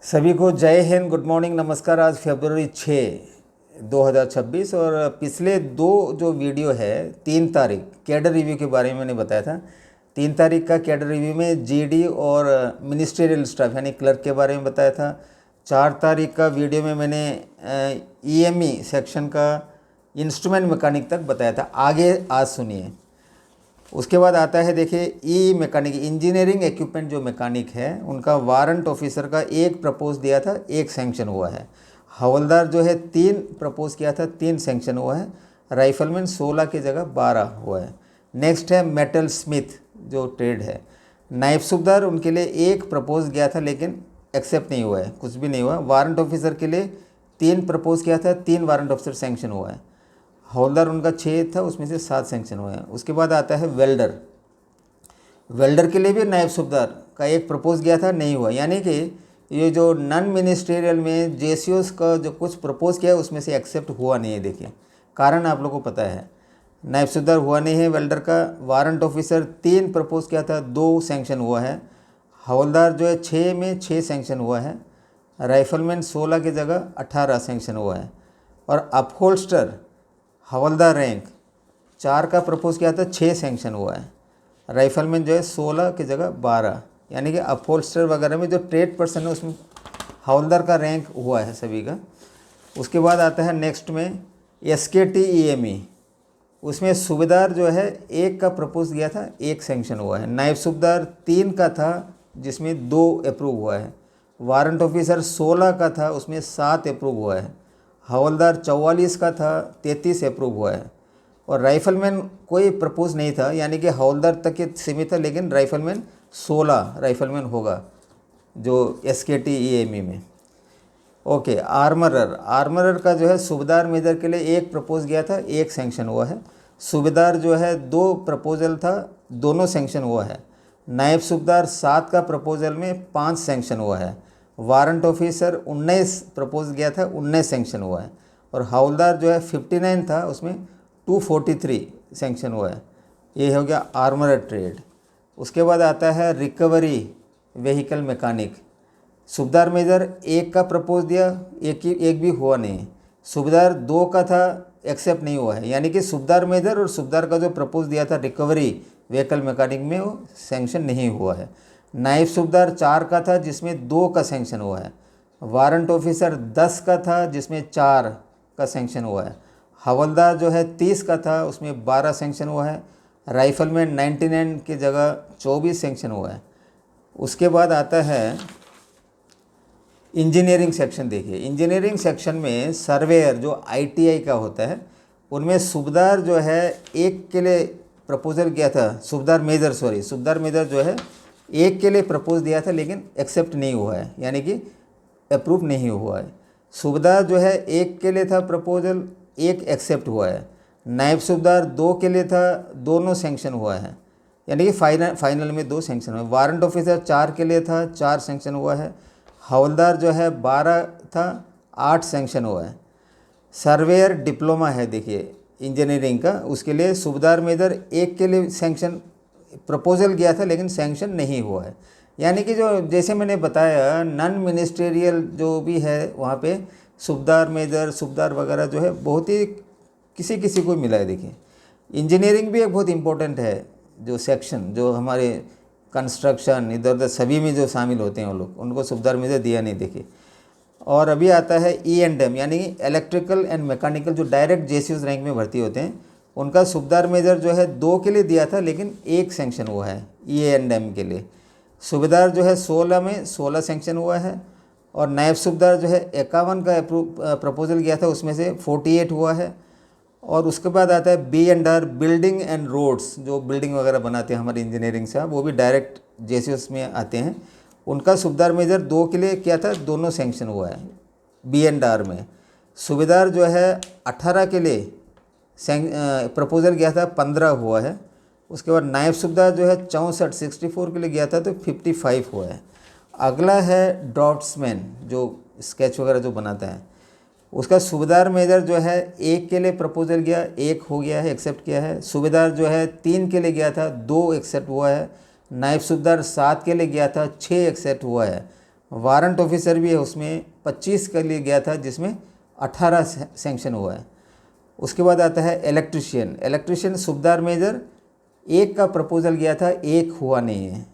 सभी को जय हिंद, गुड मॉर्निंग, नमस्कार। आज फरवरी 6 2026 और पिछले दो जो वीडियो है 3 तारीख कैडर रिव्यू के बारे में मैंने बताया था। 3 तारीख का कैडर रिव्यू में जीडी और मिनिस्ट्रियल स्टाफ यानी क्लर्क के बारे में बताया था। 4 तारीख का वीडियो में मैंने ईएमई सेक्शन का इंस्ट्रूमेंट मैकेनिक तक बताया था। आगे आज सुनिए। उसके बाद आता है, देखिए, ई मैकेनिक इंजीनियरिंग इक्विपमेंट जो मैकेनिक है उनका वारंट ऑफिसर का एक प्रपोज दिया था, एक सैंक्शन हुआ है। हवलदार जो है 3 प्रपोज किया था, 3 सैंक्शन हुआ है। राइफलमैन 16 की जगह 12 हुआ है। नेक्स्ट है मेटल स्मिथ जो ट्रेड है। नायब सूबेदार उनके लिए एक प्रपोज गया था लेकिन एक्सेप्ट नहीं हुआ है, कुछ भी नहीं हुआ। वारंट ऑफिसर के लिए 3 प्रपोज किया था, 3 वारंट ऑफिसर सैंक्शन हुआ है। हवलदार उनका 6 था, उसमें से 7 सैंक्शन हुए हैं। उसके बाद आता है वेल्डर। वेल्डर के लिए भी नायब सूबेदार का एक प्रपोज गया था, नहीं हुआ। यानी कि ये जो नॉन मिनिस्ट्रियल में जेसीओस का जो कुछ प्रपोज किया है उसमें से एक्सेप्ट हुआ नहीं है। देखिए कारण आप लोगों को पता है, नायब सूबेदार हुआ नहीं है वेल्डर का। वारंट ऑफिसर 3 प्रपोज किया था, 2 सैंक्शन हुआ है। हवलदार जो है 6 में 6 सैंक्शन हुआ है। राइफलमैन 16 की जगह 18 सैंक्शन हुआ है। और अपहोल्स्टर हवलदार रैंक 4 का प्रपोज किया था, 6 सैंक्शन हुआ है। राइफलमैन जो है 16 की जगह 12, यानी कि अपहोल्स्टर वगैरह में जो ट्रेड पर्सन है उसमें हवलदार का रैंक हुआ है सभी का। उसके बाद आता है नेक्स्ट में एसकेटी ईएमई। उसमें सूबेदार जो है 1 का प्रपोज किया था, 1 सैंक्शन हुआ है। नायब सूबेदार 3 का था जिसमें 2 अप्रूव हुआ है। वारंट ऑफिसर 16 का था, उसमें 7 अप्रूव हुआ है। हवलदार 44 का था, 33 अप्रूव हुआ है। और राइफलमैन कोई प्रपोज नहीं था, यानी कि हवलदार तक ही सीमित था, लेकिन राइफलमैन 16 राइफलमैन होगा जो एसकेटी ईएमई में। ओके, आर्मरर का जो है सूबेदार मेजर के लिए 1 प्रपोज गया था, 1 सैंक्शन हुआ है। सूबेदार जो है 2 प्रपोजल था, दोनों सैंक्शन हुआ है। नायब सूबेदार 7 का प्रपोजल में 5 सैंक्शन हुआ है। वारंट ऑफिसर 19 प्रपोज गया था, 19 सैंक्शन हुआ है। और हवलदार जो है 59 था, उसमें 243 सैंक्शन हुआ है। ये हो गया आर्मरर ट्रेड। उसके बाद आता है रिकवरी व्हीकल मैकेनिक। सूबेदार मेजर 1 का प्रपोज दिया, एक भी हुआ नहीं। सूबेदार 2 का था, एक्सेप्ट नहीं हुआ है। यानी कि सूबेदार मेजर और सूबेदार का जो प्रपोज दिया था रिकवरी व्हीकल मैकेनिक में, वो सैंक्शन नहीं हुआ है। नायब सूबेदार 4 का था जिसमें 2 का सैंक्शन हुआ है। वारंट ऑफिसर 10 का था जिसमें 4 का सैंक्शन हुआ है। हवलदार जो है 30 का था, उसमें 12 सैंक्शन हुआ है। राइफलमैन 99 की जगह 24 सैंक्शन हुआ है। उसके बाद आता है इंजीनियरिंग सेक्शन। देखिए इंजीनियरिंग सेक्शन में सर्वेयर जो आईटीआई का होता है, उनमें सूबेदार जो है 1 के लिए प्रपोजल किया था, सूबेदार मेजर जो है 1 के लिए प्रपोज दिया था लेकिन एक्सेप्ट नहीं हुआ है, यानी कि अप्रूव नहीं हुआ है। सूबेदार जो है 1 के लिए था प्रपोजल, 1 एक्सेप्ट हुआ है। नायब सूबेदार 2 के लिए था, दोनों सैंक्शन हुआ है, यानी कि फाइनल में 2 सैंक्शन हुए। वारंट ऑफिसर 4 के लिए था, 4 सैंक्शन हुआ है। हवलदार जो है 12 था, 8 सैंक्शन हुआ है। सर्वेयर डिप्लोमा है, देखिए इंजीनियरिंग का, उसके लिए सूबेदार मेजर 1 के लिए सैंक्शन प्रपोजल गया था लेकिन सैंक्शन नहीं हुआ है। यानी कि जो जैसे मैंने बताया नॉन मिनिस्ट्रियल जो भी है वहाँ पे सूबेदार मेजर सूबेदार वगैरह जो है बहुत ही किसी किसी को मिला है। देखिए इंजीनियरिंग भी एक बहुत इम्पोर्टेंट है जो सेक्शन, जो हमारे कंस्ट्रक्शन इधर उधर सभी में जो शामिल होते हैं वो लोग, उनको सूबेदार मेजर दिया नहीं। देखिए और अभी आता है E&M यानी इलेक्ट्रिकल एंड मैकेनिकल, जो डायरेक्ट जेसीओस रैंक में भर्ती होते हैं, उनका सूबेदार मेजर जो है 2 के लिए दिया था लेकिन 1 सैंक्शन हुआ है E&M के लिए। सूबेदार जो है 16 में 16 सैंक्शन हुआ है। और नायब सूबेदार जो है 51 का प्रपोजल गया था, उसमें से 48 हुआ है। और उसके बाद आता है B&R बिल्डिंग एंड रोड्स, जो बिल्डिंग वगैरह बनाते हैं हमारे इंजीनियरिंग से, वो भी डायरेक्ट जेसीओस में आते हैं। उनका सूबेदार मेजर 2 के लिए किया था, दोनों सैंक्शन हुआ है B&R में। सूबेदार जो है 18 के लिए प्रपोजल गया था, 15 हुआ है। उसके बाद नायब सूबेदार जो है 64 के लिए गया था, तो 55 हुआ है। अगला है ड्राफ्ट्समैन, जो स्केच वगैरह जो बनाता है, उसका सूबेदार मेजर जो है 1 के लिए प्रपोजल गया, 1 हो गया है, एक्सेप्ट किया है। सूबेदार जो है 3 के लिए गया था, 2 एक्सेप्ट हुआ है। नायब सूबेदार 7 के लिए गया था, 6 एक्सेप्ट हुआ है। वारंट ऑफिसर भी है, उसमें 25 के लिए गया था जिसमें 18 सैंक्शन हुआ है। उसके बाद आता है इलेक्ट्रिशियन। इलेक्ट्रिशियन सूबेदार मेजर 1 का प्रपोजल गया था, 1 हुआ नहीं है।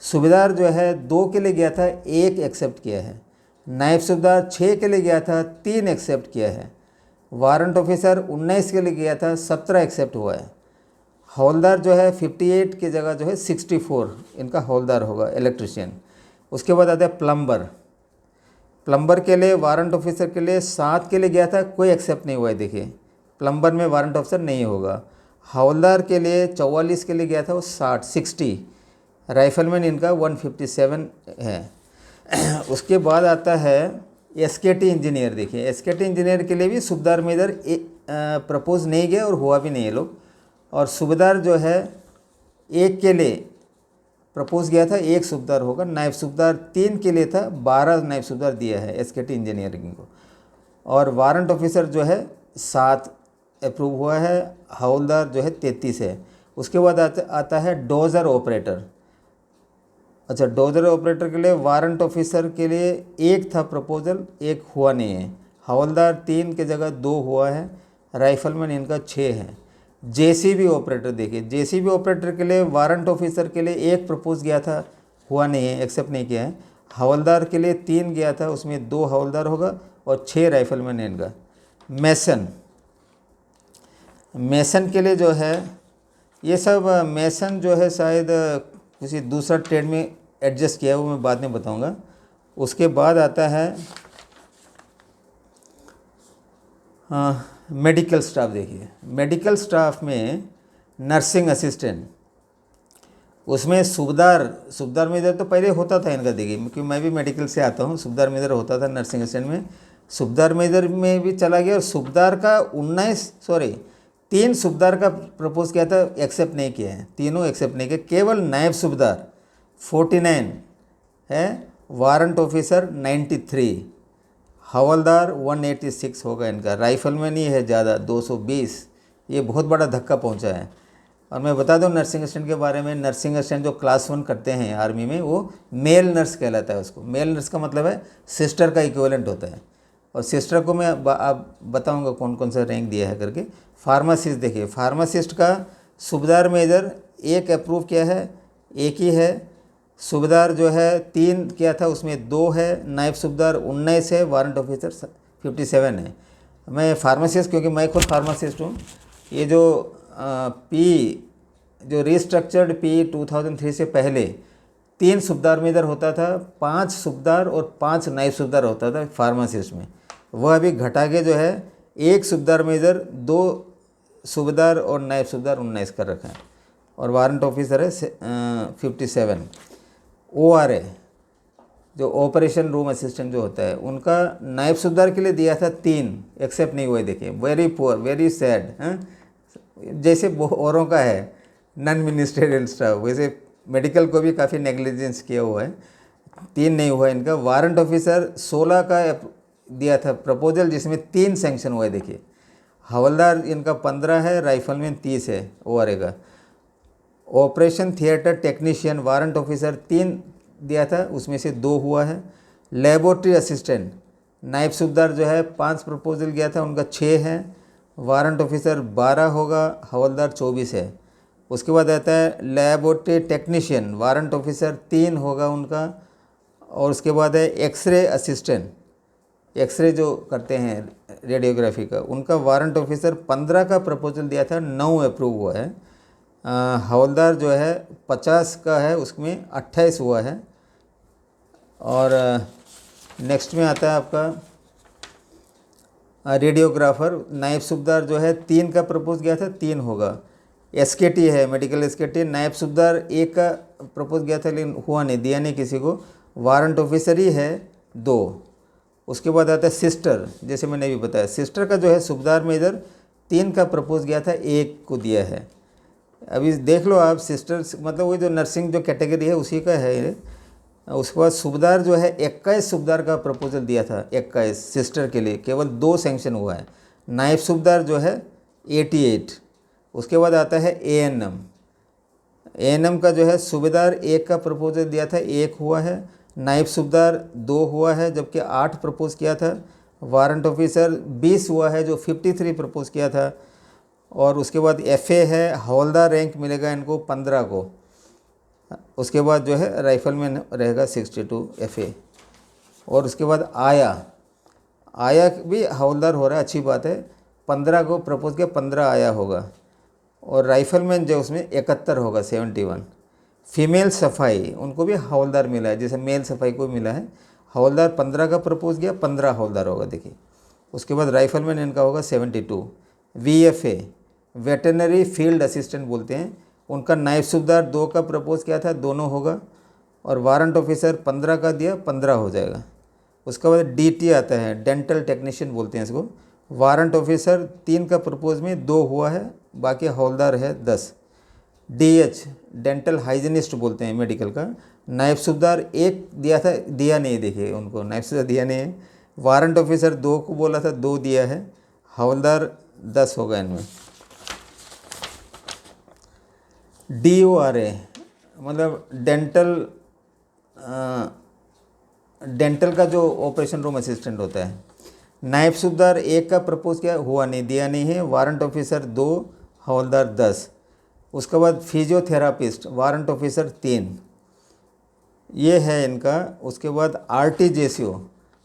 सूबेदार जो है 2 के लिए गया था, 1 एक्सेप्ट किया है। नायब सूबेदार 6 के लिए गया था, 3 एक्सेप्ट किया है। वारंट ऑफिसर 19 के लिए गया था, 17 एक्सेप्ट हुआ है। हवलदार जो है 58 की जगह जो है 64 इनका हवलदार होगा इलेक्ट्रिशियन। उसके बाद आता है प्लम्बर। प्लम्बर के लिए वारंट ऑफिसर के लिए 7 के लिए गया था, कोई एक्सेप्ट नहीं हुआ है। देखिए प्लम्बर में वारंट ऑफिसर नहीं होगा। हवलदार के लिए 44 के लिए गया था, वो 60। राइफलमैन इनका 157 है। उसके बाद आता है एसकेटी इंजीनियर। देखिए एसकेटी इंजीनियर के लिए भी सूबेदार मेजर प्रपोज नहीं गया और हुआ भी नहीं है लोग। और सूबेदार जो है 1 के लिए प्रपोज गया था, 1 सूबेदार होगा। नायब सूबेदार 3 के लिए था, 12 नायब सूबेदार दिया है एसकेटी इंजीनियरिंग को। और वारंट ऑफिसर जो है 7 अप्रूव हुआ है। हवलदार जो है 33 है। उसके बाद आता है डोजर ऑपरेटर। अच्छा, डोजर ऑपरेटर के लिए वारंट ऑफिसर के लिए 1 था प्रपोजल, 1 हुआ नहीं है। हवलदार 3 की जगह 2 हुआ है। राइफलमैन इनका 6 है। JCB operator. देखिए जेसीबी ऑपरेटर के लिए वारंट ऑफिसर के लिए 1 प्रपोज गया था, हुआ नहीं है, एक्सेप्ट नहीं किया है। हवलदार के लिए 3 गया था, उसमें 2 हवलदार होगा और 6 राइफलमैन है इनका। मेसन। मेसन के लिए जो है ये सब मेसन जो है शायद किसी दूसरा ट्रेड में एडजस्ट किया है, वो मैं बाद में बताऊंगा। उसके बाद आता है मेडिकल स्टाफ। देखिए मेडिकल स्टाफ में नर्सिंग असिस्टेंट, उसमें सूबेदार मेजर तो पहले होता था इनका। देखिए क्योंकि मैं भी मेडिकल से आता हूँ, सूबेदार मेजर होता था नर्सिंग असिस्टेंट में। सूबेदार मेजर में भी चला गया और सूबेदार का 3 सूबेदार का प्रपोज किया था, एक्सेप्ट नहीं किया है, तीनों एक्सेप्ट नहीं किया। केवल नायब सूबेदार 49 है। वारंट ऑफिसर 93, हवलदार 186 होगा इनका। राइफलमैन ही है ज़्यादा 220। ये बहुत बड़ा धक्का पहुंचा है। और मैं बता दूं नर्सिंग असिस्टेंट के बारे में, नर्सिंग असिस्टेंट जो क्लास 1 करते हैं आर्मी में, वो मेल नर्स कहलाता है। उसको मेल नर्स का मतलब है सिस्टर का इक्विवेलेंट होता है। और सिस्टर को मैं आप बताऊंगा कौन कौन सा रैंक दिया है करके। फार्मासिस्ट। देखिए फार्मासिस्ट का सूबेदार मेजर 1 अप्रूव किया है, 1 ही है। सूबेदार जो है 3 किया था, उसमें 2 है। नायब सूबेदार 19 है। वारंट ऑफिसर 57 है। मैं फार्मासिस्ट, क्योंकि मैं खुद फार्मासिस्ट हूँ। ये जो जो रिस्ट्रक्चर्ड पी 2003 से पहले 3 सूबेदार मेजर होता था, 5 सूबेदार और 5 नायब सूबेदार होता था फार्मासिस्ट में। वह अभी घटा के जो है 1 सूबेदार मेजर, 2 सूबेदार और नायब सूबेदार 19 कर रखा है। और वारंट ऑफिसर है 57। ORA जो ऑपरेशन रूम असिस्टेंट जो होता है, उनका नायब सूबेदार के लिए दिया था 3, एक्सेप्ट नहीं हुआ है। देखिए वेरी पुअर, वेरी सैड। जैसे औरों का है नॉन मिनिस्ट्रियल स्टाफ, वैसे मेडिकल को भी काफ़ी नेग्लिजेंस किया हुआ है। 3 नहीं हुआ इनका। वारंट ऑफिसर 16 का दिया था प्रपोजल, जिसमें 3 सैंक्शन हुआ है। देखिए हवलदार इनका 15 है, राइफलमैन 30 है ORA का। Operation theatre technician warrant officer 3 दिया था, उसमें से 2 हुआ है। लेबोरेटरी असिस्टेंट नायब सूबेदार जो है 5 प्रपोजल गया था, उनका 6 है। वारंट ऑफिसर 12 होगा, हवलदार 24 है। उसके बाद आता है लेबोरेटरी टेक्नीशियन, वारंट ऑफिसर 3 होगा उनका। और उसके बाद है एक्सरे असिस्टेंट, एक्सरे जो करते हैं रेडियोग्राफी का, उनका वारंट ऑफिसर 15 का प्रपोजल दिया था, 9 अप्रूव हुआ है। हवलदार जो है 50 का है, उसमें 28 हुआ है। और नेक्स्ट में आता है आपका रेडियोग्राफर। नायब सूबेदार जो है 3 का प्रपोज गया था, 3 होगा। SKT है मेडिकल SKT, नायब सूबेदार 1 का प्रपोज गया था लेकिन हुआ नहीं, दिया नहीं किसी को। वारंट ऑफिसर ही है 2। उसके बाद आता है सिस्टर, जैसे मैंने भी बताया। सिस्टर का जो है सूबेदार मेजर 3 का प्रपोज गया था, 1 को दिया है। अभी देख लो आप, सिस्टर मतलब वो जो नर्सिंग जो कैटेगरी है उसी का है ये। उसके बाद सूबेदार जो है 21 सूबेदार का प्रपोजल दिया था, 21 सिस्टर के लिए, केवल 2 सैंक्शन हुआ है। नायब सूबेदार जो है 88। उसके बाद आता है ANM का जो है सूबेदार 1 का प्रपोजल दिया था, 1 हुआ है। नायब सूबेदार 2 हुआ है जबकि 8 प्रपोज किया था। वारंट ऑफिसर 20 हुआ है जो 53 प्रपोज किया था। और उसके बाद FA है, हवलदार रैंक मिलेगा इनको 15 को। उसके बाद जो है राइफलमैन रहेगा 62 FA। और उसके बाद आया भी हवलदार हो रहा है, अच्छी बात है। 15 को प्रपोज किया, 15 आया होगा। और राइफलमैन जो उसमें 71 होगा, 71। फीमेल सफाई उनको भी हवलदार मिला है, जैसे मेल सफाई को मिला है। हवलदार 15 का प्रपोज किया, 15 हवलदार होगा देखिए। उसके बाद राइफलमैन इनका होगा 72। VFA वेटरनरी फील्ड असिस्टेंट बोलते हैं, उनका नायब सूबेदार 2 का प्रपोज किया था, दोनों होगा। और वारंट ऑफिसर 15 का दिया, 15 हो जाएगा। उसके बाद DT आता है, डेंटल टेक्नीशियन बोलते हैं इसको। वारंट ऑफिसर 3 का प्रपोज में 2 हुआ है, बाकी हवलदार है 10। DH डेंटल हाइजीनिस्ट बोलते हैं मेडिकल का, नायब सूबेदार 1 दिया था, दिया नहीं, देखिए उनको नायब सूबेदार दिया नहीं है। वारंट ऑफिसर 2 को बोला था, 2 दिया है। हवलदार 10 होगा इनमें। DORA मतलब डेंटल का जो ऑपरेशन रूम असिस्टेंट होता है। नायब सूबेदार 1 का प्रपोज किया, हुआ नहीं, दिया नहीं है। वारंट ऑफिसर 2, हवलदार 10। उसके बाद फिजियोथेरापिस्ट वारंट ऑफिसर 3, ये है इनका। उसके बाद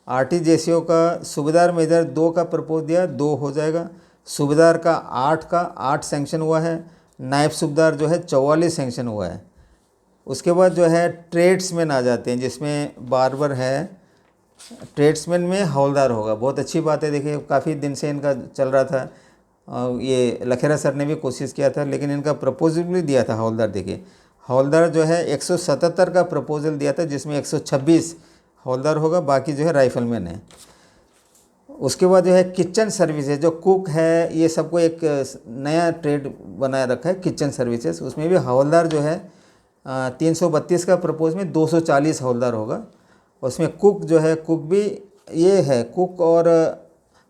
RT-JCO का सूबेदार मेजर 2 का प्रपोज दिया, 2 हो जाएगा। सूबेदार का 8 सैंक्शन हुआ है। नायब सूबेदार जो है 44 सैंक्शन हुआ है। उसके बाद जो है ट्रेड्समैन आ जाते हैं, जिसमें बार्बर है। ट्रेड्समैन में हवलदार होगा, बहुत अच्छी बात है। देखिए काफ़ी दिन से इनका चल रहा था, ये लखेरा सर ने भी कोशिश किया था, लेकिन इनका प्रपोजल भी दिया था हवलदार। देखिए हवलदार जो है 177 का प्रपोजल दिया था, जिसमें 126 हवलदार होगा, बाकी जो है राइफलमैन है। उसके बाद जो है किचन सर्विसेज, जो कुक है, ये सबको एक नया ट्रेड बनाया रखा है किचन सर्विसेज। उसमें भी हवलदार जो है 332 का प्रपोज में 240 हवलदार होगा। उसमें कुक जो है, कुक भी ये है, कुक और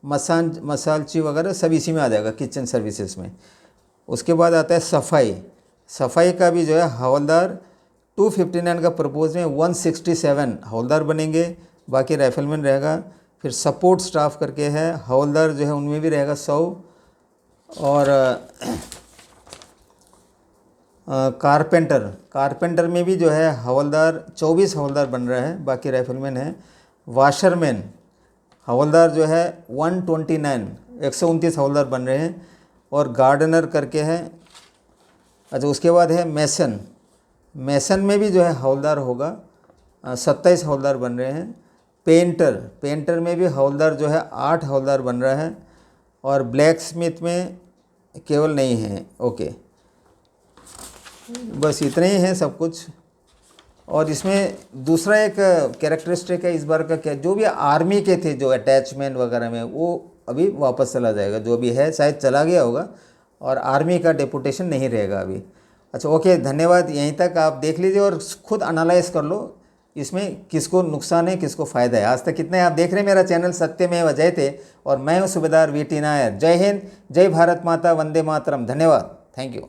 मसालची वगैरह सब इसी में आ जाएगा किचन सर्विसेज में। उसके बाद आता है सफाई का भी जो है हवलदार 259 का प्रपोज में 167 हवलदार बनेंगे, बाकी राइफलमैन रहेगा। फिर सपोर्ट स्टाफ करके है, हवलदार जो है उनमें भी रहेगा 100। और कारपेंटर में भी जो है हवलदार 24 हवलदार बन रहा है, बाकी राइफलमैन है। वाशरमैन हवलदार जो है 129 हवलदार बन रहे हैं। और गार्डनर करके है। अच्छा, उसके बाद है मैसन में भी जो है हवलदार होगा, 27 हवलदार बन रहे हैं। पेंटर में भी हवलदार जो है 8 हवलदार बन रहा है। और ब्लैक स्मिथ में केवल नहीं है। ओके, बस इतने ही हैं सब कुछ। और इसमें दूसरा एक कैरेक्टरिस्टिक है इस बार का, क्या, जो भी आर्मी के थे जो अटैचमेंट वगैरह में, वो अभी वापस चला जाएगा। जो भी है शायद चला गया होगा, और आर्मी का डेपुटेशन नहीं रहेगा अभी। अच्छा, ओके, धन्यवाद। यहीं तक आप देख लीजिए और खुद एनालाइज कर लो इसमें किसको नुकसान है, किसको फ़ायदा है। आज तक कितने आप देख रहे हैं मेरा चैनल सत्यमेव जयते, और मैं हूँ सूबेदार VT नायर। जय हिंद, जय भारत माता, वंदे मातरम। धन्यवाद, थैंक यू।